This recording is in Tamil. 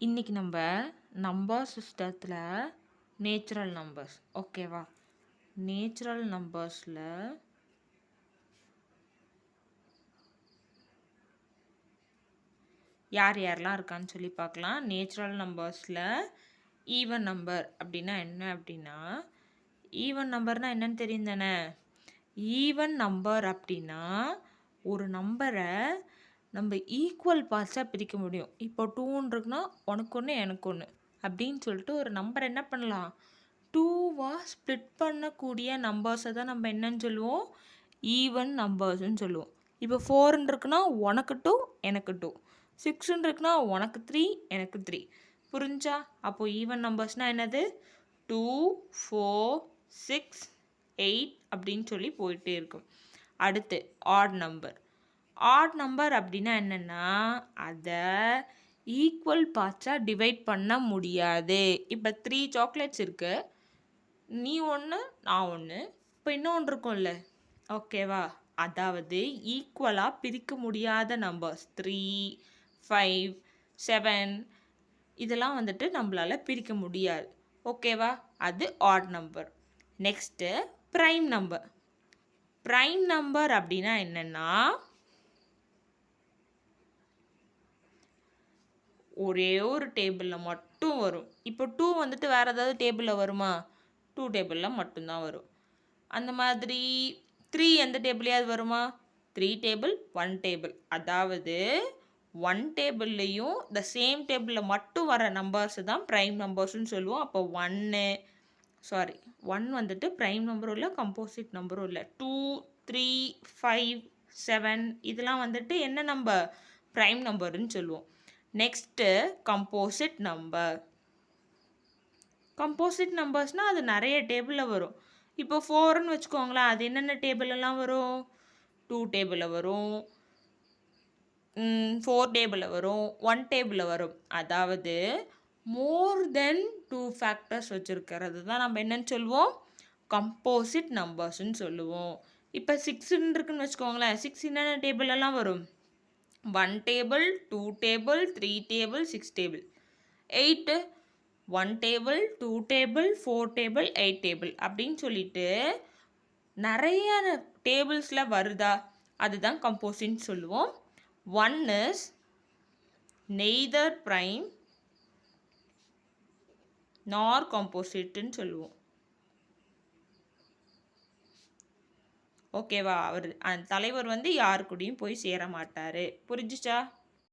இன்னைக்கு நம்ம நம்பர் சிஸ்டத்தில் நேச்சுரல் நம்பர்ஸ் ஓகேவா. நேச்சுரல் நம்பர்ஸில் யார் யாரெல்லாம் இருக்கான்னு சொல்லி பார்க்கலாம். நேச்சுரல் நம்பர்ஸில் ஈவன் நம்பர் அப்படின்னா என்ன அப்படின்னா, ஈவன் நம்பர்னால் என்னன்னு தெரியும் தானே. ஈவன் நம்பர் அப்படின்னா ஒரு நம்பரை நம்ம ஈக்குவல் பார்ட்ஸாக பிரிக்க முடியும். இப்போ 2 இருக்குன்னா உனக்கு ஒன்று எனக்கு ஒன்று அப்படின்னு சொல்லிட்டு ஒரு நம்பர் என்ன பண்ணலாம், 2வா ஸ்ப்ளிட் பண்ணக்கூடிய நம்பர்ஸை தான் நம்ம என்னன்னு சொல்லுவோம், ஈவன் நம்பர்ஸ்ன்னு சொல்லுவோம். இப்போ 4 இருக்குன்னா உனக்கு 2 எனக்கு 2, 6 இருக்குன்னா உனக்கு 3 எனக்கு 3. புரிஞ்சா? அப்போது ஈவன் நம்பர்ஸ்னால் என்னது, 2, 4, 6, 8 அப்படின்னு சொல்லி போயிட்டே இருக்கும். அடுத்து ஆட் நம்பர். ஆட் நம்பர் அப்படின்னா என்னென்னா, அதை ஈக்குவல் பார்ட்ஸாக டிவைட் பண்ண முடியாது. இப்போ 3 சாக்லேட்ஸ் இருக்குது, நீ ஒன்று நான் ஒன்று, இப்போ இன்னொன்று இருக்கும்ல ஓகேவா. அதாவது ஈக்குவலாக பிரிக்க முடியாத நம்பர்ஸ் 3, 5, 7 இதெல்லாம் வந்துட்டு நம்மளால் பிரிக்க முடியாது ஓகேவா. அது add number. Next prime number. Prime number அப்படின்னா என்னென்னா, ஒரே ஒரு டேபிளில் மட்டும் வரும். இப்போ 2 வந்துட்டு வேறு ஏதாவது டேபிளில் வருமா, 2 டேபிளில் மட்டும்தான் வரும். அந்த மாதிரி 3 எந்த டேபிளையாவது வருமா, 3 டேபிள் 1 டேபிள். அதாவது 1 டேபிள்லேயும் த சேம் டேபிளில் மட்டும் வர நம்பர்ஸ் தான் ப்ரைம் நம்பர்ஸ்ன்னு சொல்லுவோம். அப்போ 1 வந்துட்டு ப்ரைம் நம்பரும் இல்லை கம்போசிட் நம்பரும் இல்லை. 2, 3, 5, 7 இதெல்லாம் வந்துட்டு என்ன நம்பர், ப்ரைம் நம்பர்னு சொல்லுவோம். Next composite number. கம்போசிட் நம்பர்ஸ்னால் அது நிறைய டேபிளில் வரும். இப்போ 4ன்னு வச்சுக்கோங்களேன், அது என்னென்ன டேபிளெல்லாம் வரும், 2 டேபிளில் வரும், 4 டேபிளில் வரும், 1 டேபிளில் வரும். அதாவது மோர் தென் 2 ஃபேக்டர்ஸ் வச்சுருக்கிறது தான் நம்ம என்னன்னு சொல்லுவோம், கம்போசிட் நம்பர்ஸ்ன்னு சொல்லுவோம். இப்போ 6ன்னு இருக்குன்னு வச்சுக்கோங்களேன், 6 என்னென்ன டேபிளெல்லாம் வரும், 1 table, 2 table, 3 table, 6 table. 8 1 table, 2 table, 4 table, 8 table அப்படின்னு சொல்லிட்டு நிறைய டேபிள்ஸில் வருதா, அதுதான் கம்போசிட்னு சொல்லுவோம். 1 இஸ் நெய்தர் ப்ரைம் நார் கம்போசிட்னு சொல்லுவோம் ஓகேவா. அவர் அந்த தலைவர் வந்து யாரு கூடயும் போய் சேர மாட்டார். புரிஞ்சுச்சா?